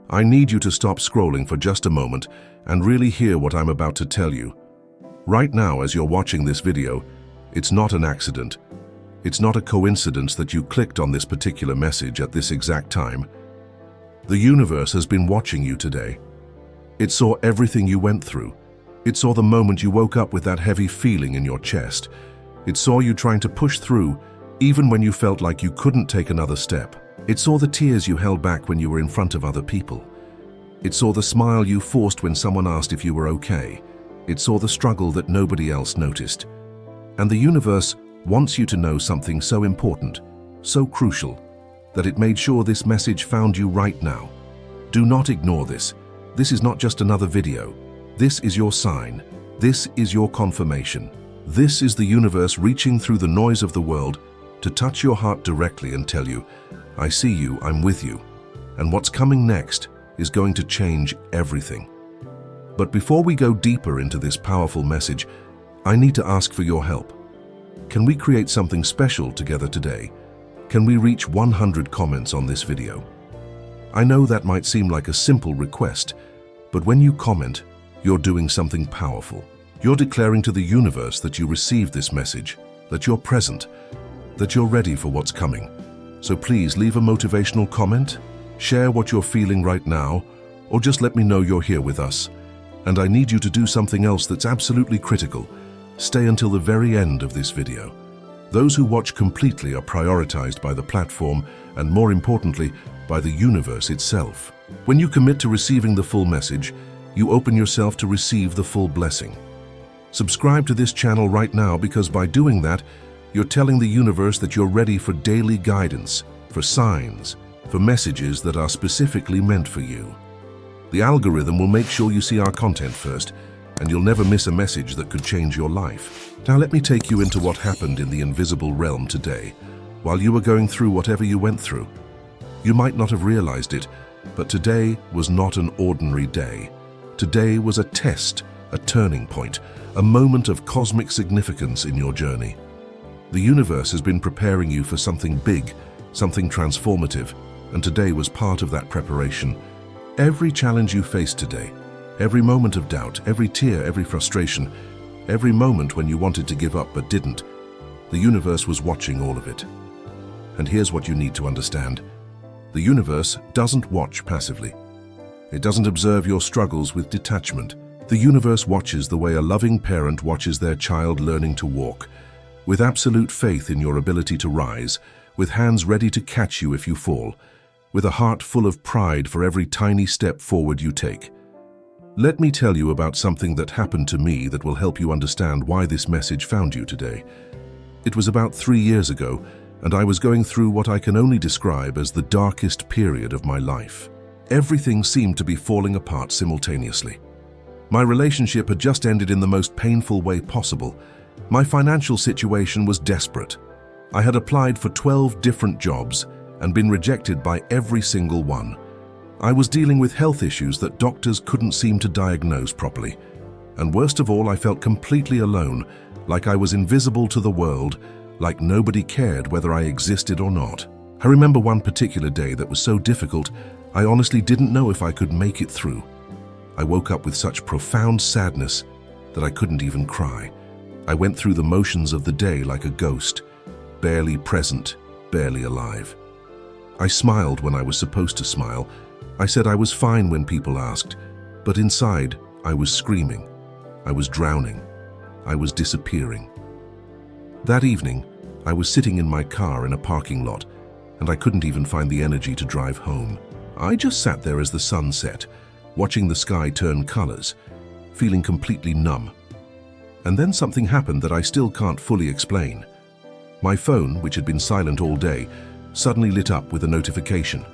I need you to stop scrolling for just a moment and really hear what I'm about to tell you. Right now, as you're watching this video, it's not an accident. It's not a coincidence that you clicked on this particular message at this exact time. The universe has been watching you today. It saw everything you went through. It saw the moment you woke up with that heavy feeling in your chest. It saw you trying to push through, even when you felt like you couldn't take another step. It saw the tears you held back when you were in front of other people. It saw the smile you forced when someone asked if you were okay. It saw the struggle that nobody else noticed. And the universe wants you to know something so important, so crucial, that it made sure this message found you right now. Do not ignore this. This is not just another video. This is your sign. This is your confirmation. This is the universe reaching through the noise of the world to touch your heart directly and tell you, I see you, I'm with you, and what's coming next is going to change everything. But before we go deeper into this powerful message, I need to ask for your help. Can we create something special together today? Can we reach 100 comments on this video? I know that might seem like a simple request, but when you comment, you're doing something powerful. You're declaring to the universe that you received this message, that you're present, that you're ready for what's coming. So please leave a motivational comment, share what you're feeling right now, or just let me know you're here with us. And I need you to do something else that's absolutely critical. Stay until the very end of this video. Those who watch completely are prioritized by the platform and, more importantly, by the universe itself. When you commit to receiving the full message, you open yourself to receive the full blessing. Subscribe to this channel right now, because by doing that, you're telling the universe that you're ready for daily guidance, for signs, for messages that are specifically meant for you. The algorithm will make sure you see our content first, and you'll never miss a message that could change your life. Now let me take you into what happened in the invisible realm today, while you were going through whatever you went through. You might not have realized it, but today was not an ordinary day. Today was a test, a turning point, a moment of cosmic significance in your journey. The universe has been preparing you for something big, something transformative, and today was part of that preparation. Every challenge you faced today, every moment of doubt, every tear, every frustration, every moment when you wanted to give up but didn't, the universe was watching all of it. And here's what you need to understand. The universe doesn't watch passively. It doesn't observe your struggles with detachment. The universe watches the way a loving parent watches their child learning to walk, with absolute faith in your ability to rise, with hands ready to catch you if you fall, with a heart full of pride for every tiny step forward you take. Let me tell you about something that happened to me that will help you understand why this message found you today. It was about 3 years ago, and I was going through what I can only describe as the darkest period of my life. Everything seemed to be falling apart simultaneously. My relationship had just ended in the most painful way possible. My financial situation was desperate. I had applied for 12 different jobs and been rejected by every single one. I was dealing with health issues that doctors couldn't seem to diagnose properly. And worst of all, I felt completely alone, like I was invisible to the world, like nobody cared whether I existed or not. I remember one particular day that was so difficult, I honestly didn't know if I could make it through. I woke up with such profound sadness that I couldn't even cry. I went through the motions of the day like a ghost, barely present, barely alive. I smiled when I was supposed to smile. I said I was fine when people asked, but inside I was screaming. I was drowning. I was disappearing. That evening, I was sitting in my car in a parking lot, and I couldn't even find the energy to drive home. I just sat there as the sun set, watching the sky turn colors, feeling completely numb. And then something happened that I still can't fully explain. My phone, which had been silent all day, suddenly lit up with a notification.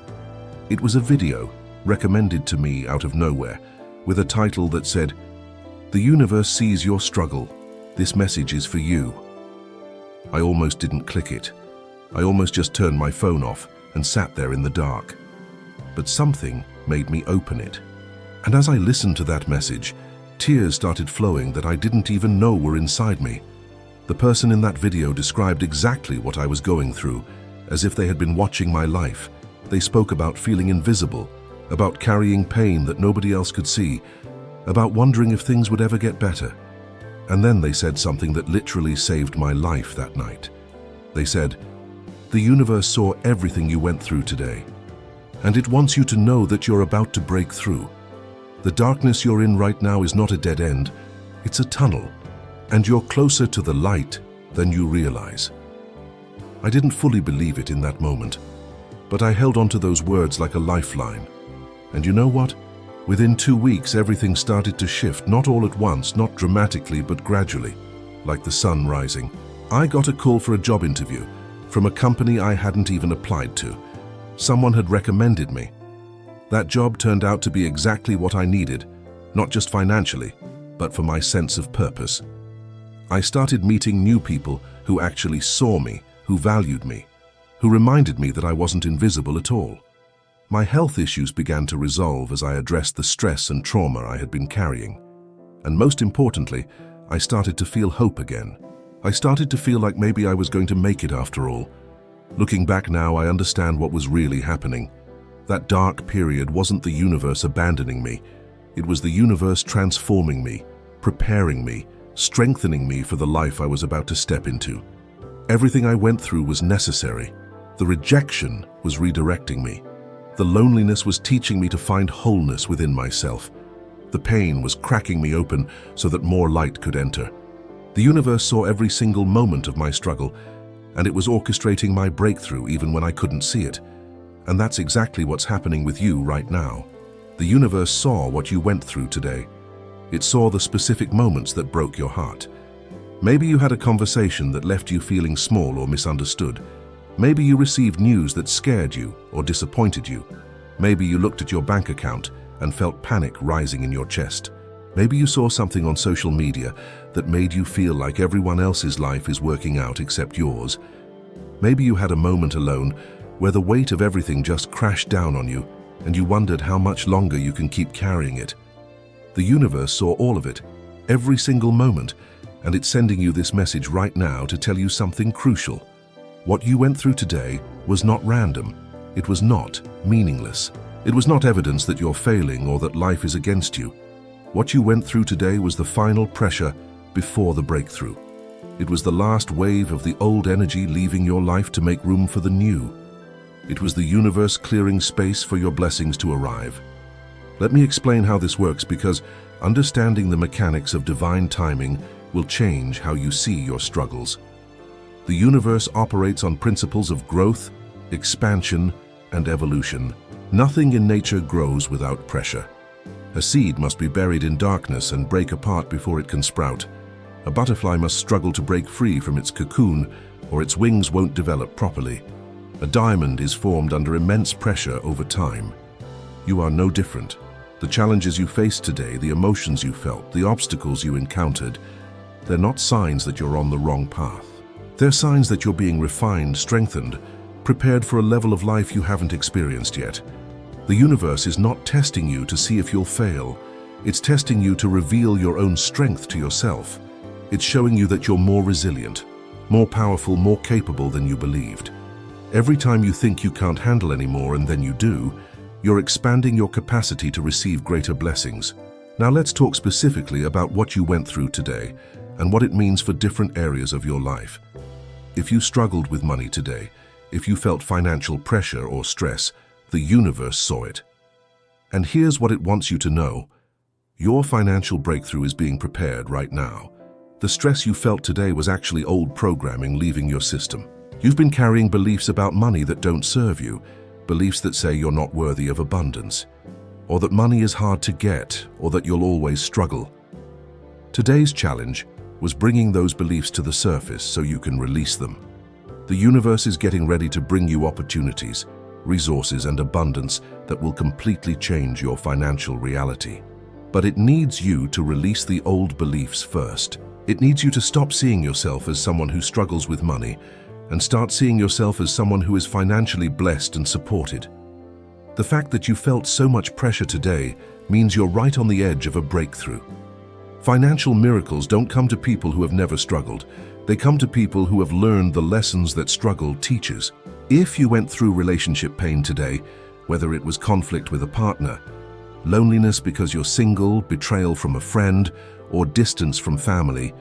It was a video recommended to me out of nowhere, with a title that said, "The universe sees your struggle. This message is for you." I almost didn't click it. I almost just turned my phone off and sat there in the dark. But something made me open it. And as I listened to that message, tears started flowing that I didn't even know were inside me. The person in that video described exactly what I was going through, as if they had been watching my life. They spoke about feeling invisible about carrying pain that nobody else could see, about wondering if things would ever get better. And then they said something that literally saved my life that night. They said, "The universe saw everything you went through today, and it wants you to know that you're about to break through. The darkness you're in right now is not a dead end, it's a tunnel, and you're closer to the light than you realize." I didn't fully believe it in that moment, but I held on to those words like a lifeline. And you know what? Within 2 weeks, everything started to shift, not all at once, not dramatically, but gradually, like the sun rising. I got a call for a job interview from a company I hadn't even applied to. Someone had recommended me. That job turned out to be exactly what I needed, not just financially, but for my sense of purpose. I started meeting new people who actually saw me, who valued me, who reminded me that I wasn't invisible at all. My health issues began to resolve as I addressed the stress and trauma I had been carrying. And most importantly, I started to feel hope again. I started to feel like maybe I was going to make it after all. Looking back now, I understand what was really happening. That dark period wasn't the universe abandoning me. It was the universe transforming me, preparing me, strengthening me for the life I was about to step into. Everything I went through was necessary. The rejection was redirecting me. The loneliness was teaching me to find wholeness within myself. The pain was cracking me open so that more light could enter. The universe saw every single moment of my struggle, and it was orchestrating my breakthrough even when I couldn't see it. And that's exactly what's happening with you right now. The universe saw what you went through today. It saw the specific moments that broke your heart. Maybe you had a conversation that left you feeling small or misunderstood. Maybe you received news that scared you or disappointed you. Maybe you looked at your bank account and felt panic rising in your chest. Maybe you saw something on social media that made you feel like everyone else's life is working out except yours. Maybe you had a moment alone where the weight of everything just crashed down on you and you wondered how much longer you can keep carrying it. The universe saw all of it, every single moment, and it's sending you this message right now to tell you something crucial. What you went through today was not random. It was not meaningless. It was not evidence that you're failing or that life is against you. What you went through today was the final pressure before the breakthrough. It was the last wave of the old energy leaving your life to make room for the new. It was the universe clearing space for your blessings to arrive. Let me explain how this works, because understanding the mechanics of divine timing will change how you see your struggles. The universe operates on principles of growth, expansion, and evolution. Nothing in nature grows without pressure. A seed must be buried in darkness and break apart before it can sprout. A butterfly must struggle to break free from its cocoon, or its wings won't develop properly. A diamond is formed under immense pressure over time. You are no different. The challenges you faced today, the emotions you felt, the obstacles you encountered, they're not signs that you're on the wrong path. They're signs that you're being refined, strengthened, prepared for a level of life you haven't experienced yet. The universe is not testing you to see if you'll fail. It's testing you to reveal your own strength to yourself. It's showing you that you're more resilient, more powerful, more capable than you believed. Every time you think you can't handle anymore and then you do, you're expanding your capacity to receive greater blessings. Now let's talk specifically about what you went through today and what it means for different areas of your life. If you struggled with money today, if you felt financial pressure or stress, the universe saw it. And here's what it wants you to know. Your financial breakthrough is being prepared right now. The stress you felt today was actually old programming leaving your system. You've been carrying beliefs about money that don't serve you, beliefs that say you're not worthy of abundance, or that money is hard to get, or that you'll always struggle. Today's challenge was bringing those beliefs to the surface so you can release them. The universe is getting ready to bring you opportunities, resources, and abundance that will completely change your financial reality. But it needs you to release the old beliefs first. It needs you to stop seeing yourself as someone who struggles with money and start seeing yourself as someone who is financially blessed and supported. The fact that you felt so much pressure today means you're right on the edge of a breakthrough. Financial miracles don't come to people who have never struggled. They come to people who have learned the lessons that struggle teaches. If you went through relationship pain today, whether it was conflict with a partner, loneliness because you're single, betrayal from a friend, or distance from family,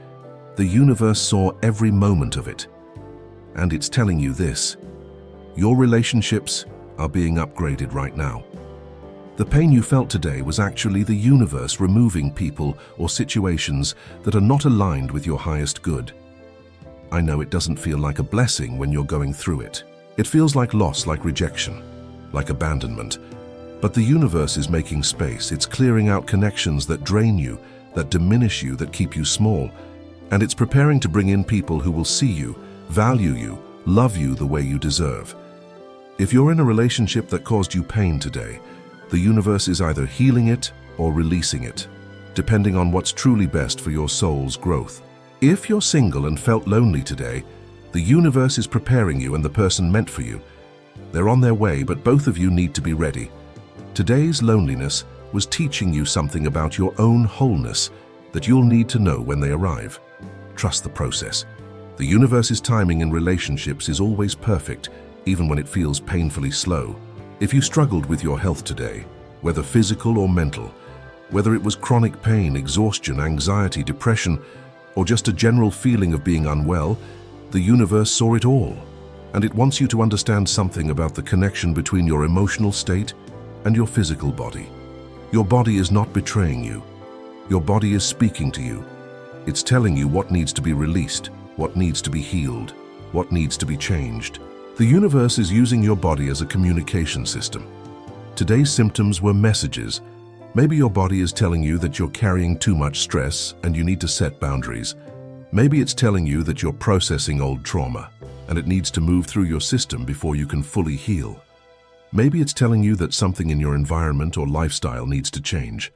the universe saw every moment of it. And it's telling you this: your relationships are being upgraded right now. The pain you felt today was actually the universe removing people or situations that are not aligned with your highest good. I know it doesn't feel like a blessing when you're going through it. It feels like loss, like rejection, like abandonment. But the universe is making space. It's clearing out connections that drain you, that diminish you, that keep you small. And it's preparing to bring in people who will see you, value you, love you the way you deserve. If you're in a relationship that caused you pain today, the universe is either healing it or releasing it, depending on what's truly best for your soul's growth. If you're single and felt lonely today, the universe is preparing you and the person meant for you. They're on their way, but both of you need to be ready. Today's loneliness was teaching you something about your own wholeness that you'll need to know when they arrive. Trust the process. The universe's timing in relationships is always perfect, even when it feels painfully slow. If you struggled with your health today, whether physical or mental, whether it was chronic pain, exhaustion, anxiety, depression, or just a general feeling of being unwell, the universe saw it all. And it wants you to understand something about the connection between your emotional state and your physical body. Your body is not betraying you. Your body is speaking to you. It's telling you what needs to be released, what needs to be healed, what needs to be changed. The universe is using your body as a communication system. Today's symptoms were messages. Maybe your body is telling you that you're carrying too much stress and you need to set boundaries. Maybe it's telling you that you're processing old trauma and it needs to move through your system before you can fully heal. Maybe it's telling you that something in your environment or lifestyle needs to change.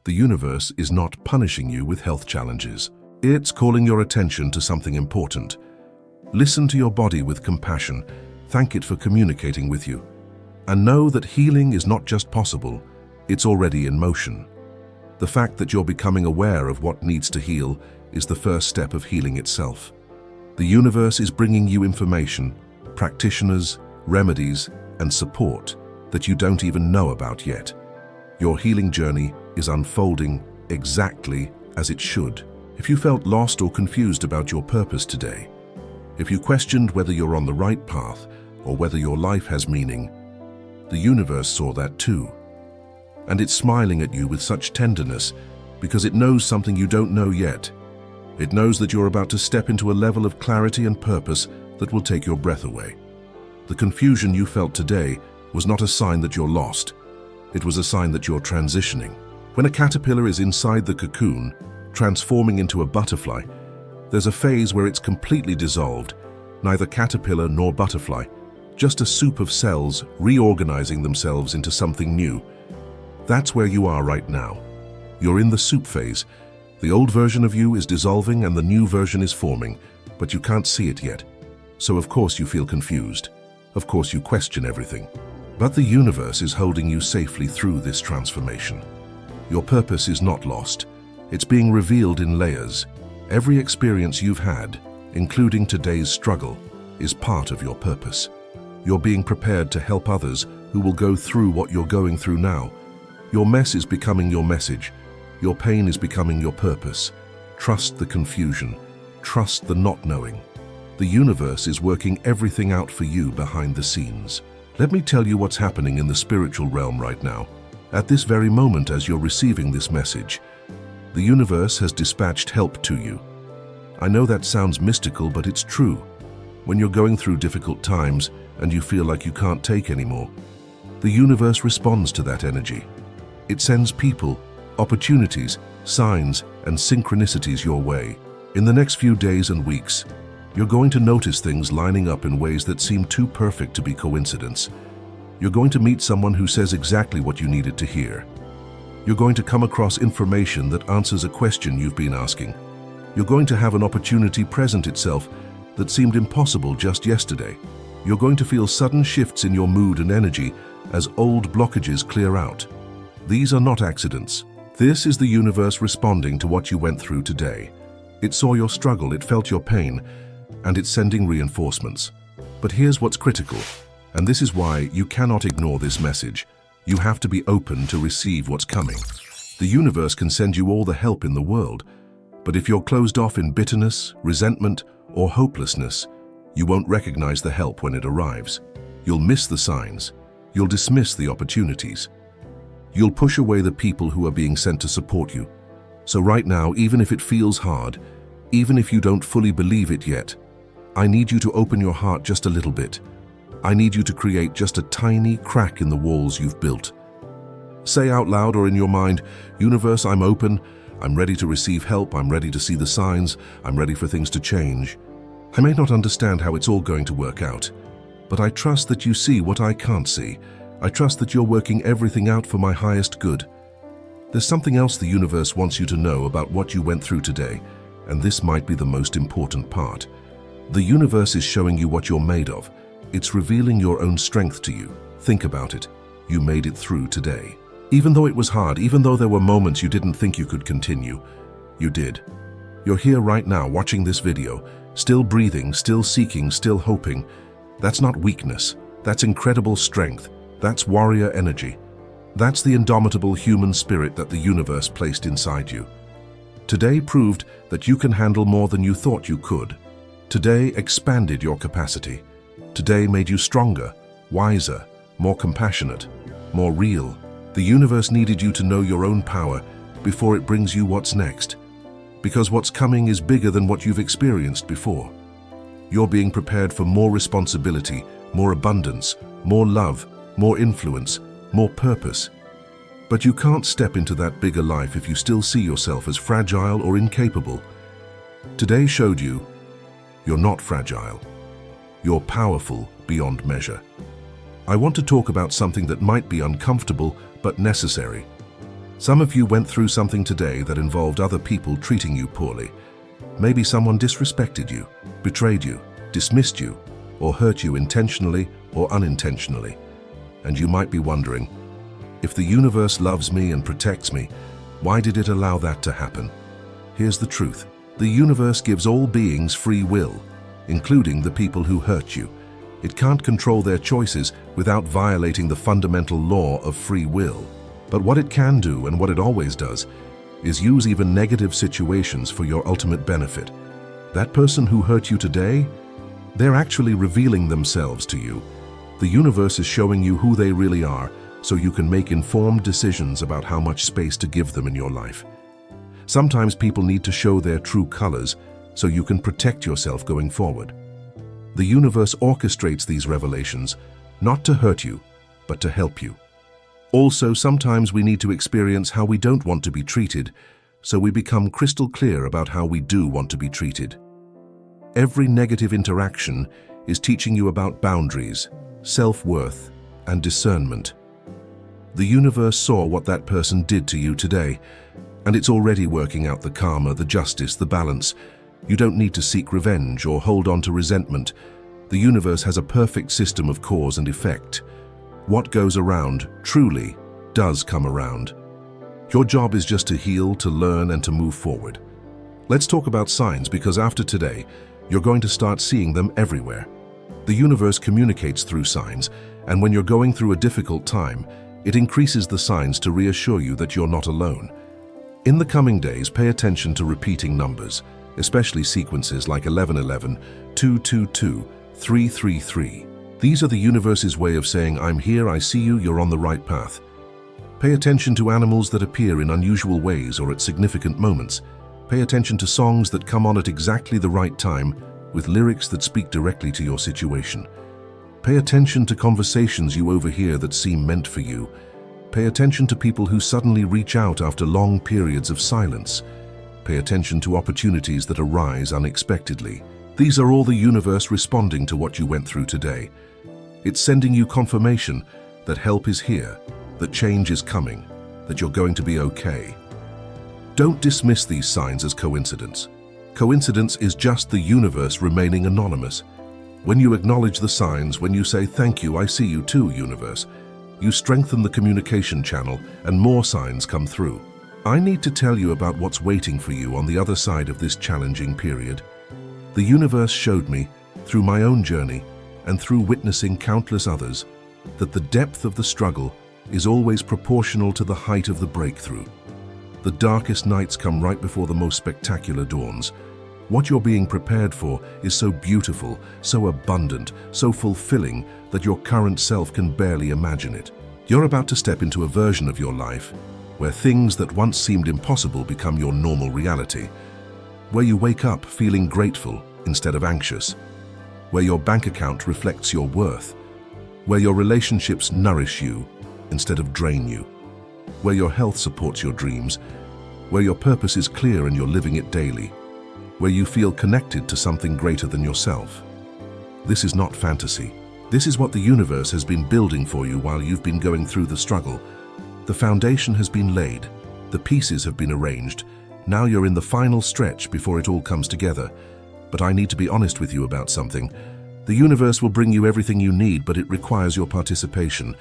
The universe is not punishing you with health challenges. It's calling your attention to something important. Listen to your body with compassion, thank it for communicating with you, and know that healing is not just possible, it's already in motion. The fact that you're becoming aware of what needs to heal is the first step of healing itself. The universe is bringing you information, practitioners, remedies, and support that you don't even know about yet. Your healing journey is unfolding exactly as it should. If you felt lost or confused about your purpose today, if you questioned whether you're on the right path or whether your life has meaning, the universe saw that too. And it's smiling at you with such tenderness because it knows something you don't know yet. It knows that you're about to step into a level of clarity and purpose that will take your breath away. The confusion you felt today was not a sign that you're lost. It was a sign that you're transitioning. When a caterpillar is inside the cocoon, transforming into a butterfly, there's a phase where it's completely dissolved, neither caterpillar nor butterfly, just a soup of cells reorganizing themselves into something new. That's where you are right now. You're in the soup phase. The old version of you is dissolving and the new version is forming, but you can't see it yet. So of course you feel confused. Of course you question everything. But the universe is holding you safely through this transformation. Your purpose is not lost. It's being revealed in layers. Every experience you've had, including today's struggle, is part of your purpose. You're being prepared to help others who will go through what you're going through now. Your mess is becoming your message. Your pain is becoming your purpose. Trust the confusion. Trust the not knowing. The universe is working everything out for you behind the scenes. Let me tell you what's happening in the spiritual realm right now. At this very moment, as you're receiving this message, the universe has dispatched help to you. I know that sounds mystical, but it's true. When you're going through difficult times and you feel like you can't take anymore, the universe responds to that energy. It sends people, opportunities, signs, and synchronicities your way. In the next few days and weeks, you're going to notice things lining up in ways that seem too perfect to be coincidence. You're going to meet someone who says exactly what you needed to hear. You're going to come across information that answers a question you've been asking. You're going to have an opportunity present itself that seemed impossible just yesterday. You're going to feel sudden shifts in your mood and energy as old blockages clear out. These are not accidents. This is the universe responding to what you went through today. It saw your struggle, it felt your pain, and it's sending reinforcements. But here's what's critical. And this is why you cannot ignore this message. You have to be open to receive what's coming. The universe can send you all the help in the world, but if you're closed off in bitterness, resentment, or hopelessness, you won't recognize the help when it arrives. You'll miss the signs. You'll dismiss the opportunities. You'll push away the people who are being sent to support you. So right now, even if it feels hard, even if you don't fully believe it yet, I need you to open your heart just a little bit. I need you to create just a tiny crack in the walls you've built. Say out loud or in your mind, "Universe, I'm open. I'm ready to receive help. I'm ready to see the signs. I'm ready for things to change. I may not understand how it's all going to work out, but I trust that you see what I can't see. I trust that you're working everything out for my highest good." There's something else the universe wants you to know about what you went through today, and this might be the most important part. The universe is showing you what you're made of. It's revealing your own strength to you. Think about it. You made it through today. Even though it was hard, even though there were moments you didn't think you could continue, you did. You're here right now watching this video, still breathing, still seeking, still hoping. That's not weakness. That's incredible strength. That's warrior energy. That's the indomitable human spirit that the universe placed inside you. Today proved that you can handle more than you thought you could. Today expanded your capacity. Today made you stronger, wiser, more compassionate, more real. The universe needed you to know your own power before it brings you what's next. Because what's coming is bigger than what you've experienced before. You're being prepared for more responsibility, more abundance, more love, more influence, more purpose. But you can't step into that bigger life if you still see yourself as fragile or incapable. Today showed you you're not fragile. You're powerful beyond measure. I want to talk about something that might be uncomfortable but necessary. Some of you went through something today that involved other people treating you poorly. Maybe someone disrespected you, betrayed you, dismissed you, or hurt you intentionally or unintentionally. And you might be wondering, if the universe loves me and protects me, why did it allow that to happen? Here's the truth. The universe gives all beings free will, including the people who hurt you. It can't control their choices without violating the fundamental law of free will. But what it can do, and what it always does, is use even negative situations for your ultimate benefit. That person who hurt you today, they're actually revealing themselves to you. The universe is showing you who they really are, so you can make informed decisions about how much space to give them in your life. Sometimes people need to show their true colors so you can protect yourself going forward. The universe orchestrates these revelations, not to hurt you, but to help you. Also, sometimes we need to experience how we don't want to be treated, so we become crystal clear about how we do want to be treated. Every negative interaction is teaching you about boundaries, self-worth, and discernment. The universe saw what that person did to you today, and it's already working out the karma, the justice, the balance. You don't need to seek revenge or hold on to resentment. The universe has a perfect system of cause and effect. What goes around truly does come around. Your job is just to heal, to learn, and to move forward. Let's talk about signs, because after today, you're going to start seeing them everywhere. The universe communicates through signs, and when you're going through a difficult time, it increases the signs to reassure you that you're not alone. In the coming days, pay attention to repeating numbers, especially sequences like 1111, 222, 333. These are the universe's way of saying, "I'm here, I see you, you're on the right path." Pay attention to animals that appear in unusual ways or at significant moments. Pay attention to songs that come on at exactly the right time, with lyrics that speak directly to your situation. Pay attention to conversations you overhear that seem meant for you. Pay attention to people who suddenly reach out after long periods of silence. Pay attention to opportunities that arise unexpectedly. These are all the universe responding to what you went through today. It's sending you confirmation that help is here, that change is coming, that you're going to be okay. Don't dismiss these signs as coincidence. Coincidence is just the universe remaining anonymous. When you acknowledge the signs, when you say, "Thank you, I see you too, universe," you strengthen the communication channel and more signs come through. I need to tell you about what's waiting for you on the other side of this challenging period. The universe showed me, through my own journey, and through witnessing countless others, that the depth of the struggle is always proportional to the height of the breakthrough. The darkest nights come right before the most spectacular dawns. What you're being prepared for is so beautiful, so abundant, so fulfilling that your current self can barely imagine it. You're about to step into a version of your life where things that once seemed impossible become your normal reality, where you wake up feeling grateful instead of anxious, where your bank account reflects your worth, where your relationships nourish you instead of drain you, where your health supports your dreams, where your purpose is clear and you're living it daily, where you feel connected to something greater than yourself. This is not fantasy. This is what the universe has been building for you while you've been going through the struggle. The foundation has been laid, the pieces have been arranged. Now you're in the final stretch before it all comes together. But I need to be honest with you about something. The universe will bring you everything you need, but it requires your participation.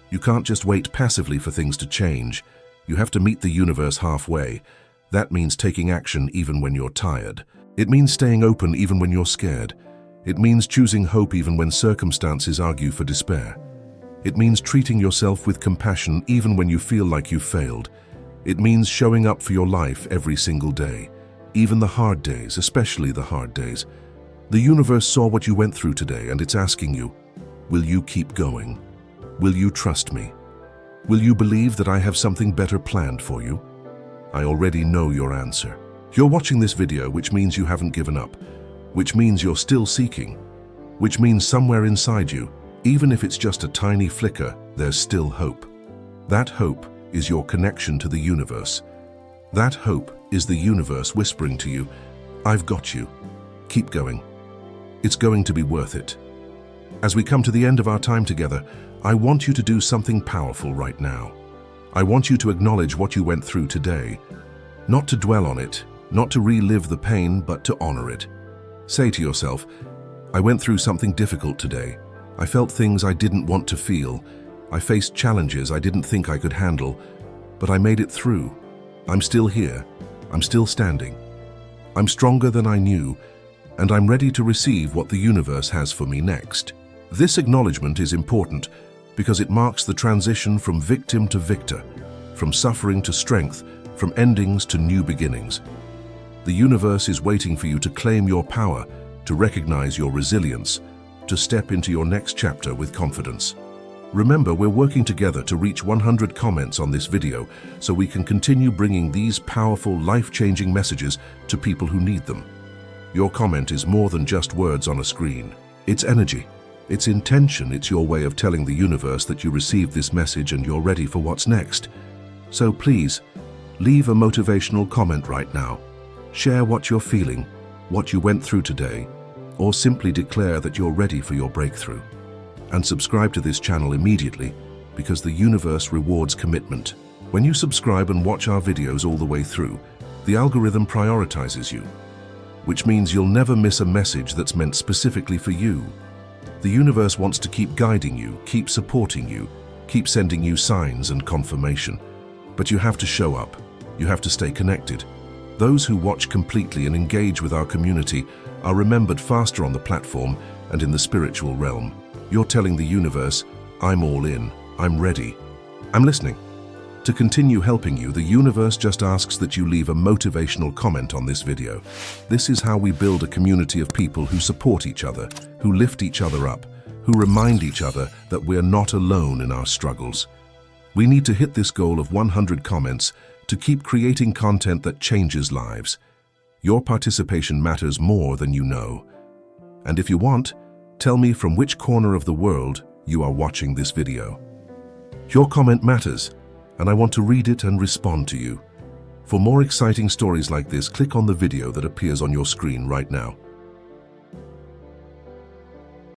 You can't just wait passively for things to change. You have to meet the universe halfway. That means taking action even when you're tired. It means staying open even when you're scared. It means choosing hope even when circumstances argue for despair. It means treating yourself with compassion even when you feel like you've failed. It means showing up for your life every single day, even the hard days, especially the hard days. The universe saw what you went through today and it's asking you, will you keep going? Will you trust me? Will you believe that I have something better planned for you? I already know your answer. You're watching this video, which means you haven't given up, which means you're still seeking, which means somewhere inside you, even if it's just a tiny flicker, there's still hope. That hope is your connection to the universe. That hope is the universe whispering to you, I've got you. Keep going. It's going to be worth it. As we come to the end of our time together, I want you to do something powerful right now. I want you to acknowledge what you went through today. Not to dwell on it, not to relive the pain, but to honor it. Say to yourself, I went through something difficult today. I felt things I didn't want to feel. I faced challenges I didn't think I could handle, but I made it through. I'm still here. I'm still standing. I'm stronger than I knew, and I'm ready to receive what the universe has for me next. This acknowledgement is important because it marks the transition from victim to victor, from suffering to strength, from endings to new beginnings. The universe is waiting for you to claim your power, to recognize your resilience, to step into your next chapter with confidence. Remember, we're working together to reach 100 comments on this video so we can continue bringing these powerful, life-changing messages to people who need them. Your comment is more than just words on a screen. It's energy. It's intention. It's your way of telling the universe that you received this message and you're ready for what's next. So please, leave a motivational comment right now. Share what you're feeling, what you went through today, or simply declare that you're ready for your breakthrough. And subscribe to this channel immediately because the universe rewards commitment. When you subscribe and watch our videos all the way through, the algorithm prioritizes you, which means you'll never miss a message that's meant specifically for you. The universe wants to keep guiding you, keep supporting you, keep sending you signs and confirmation. But you have to show up. You have to stay connected. Those who watch completely and engage with our community are remembered faster on the platform and in the spiritual realm. You're telling the universe, I'm all in, I'm ready, I'm listening. To continue helping you, the universe just asks that you leave a motivational comment on this video. This is how we build a community of people who support each other, who lift each other up, who remind each other that we're not alone in our struggles. We need to hit this goal of 100 comments to keep creating content that changes lives. Your participation matters more than you know. And if you want, tell me from which corner of the world you are watching this video. Your comment matters, and I want to read it and respond to you. For more exciting stories like this, click on the video that appears on your screen right now.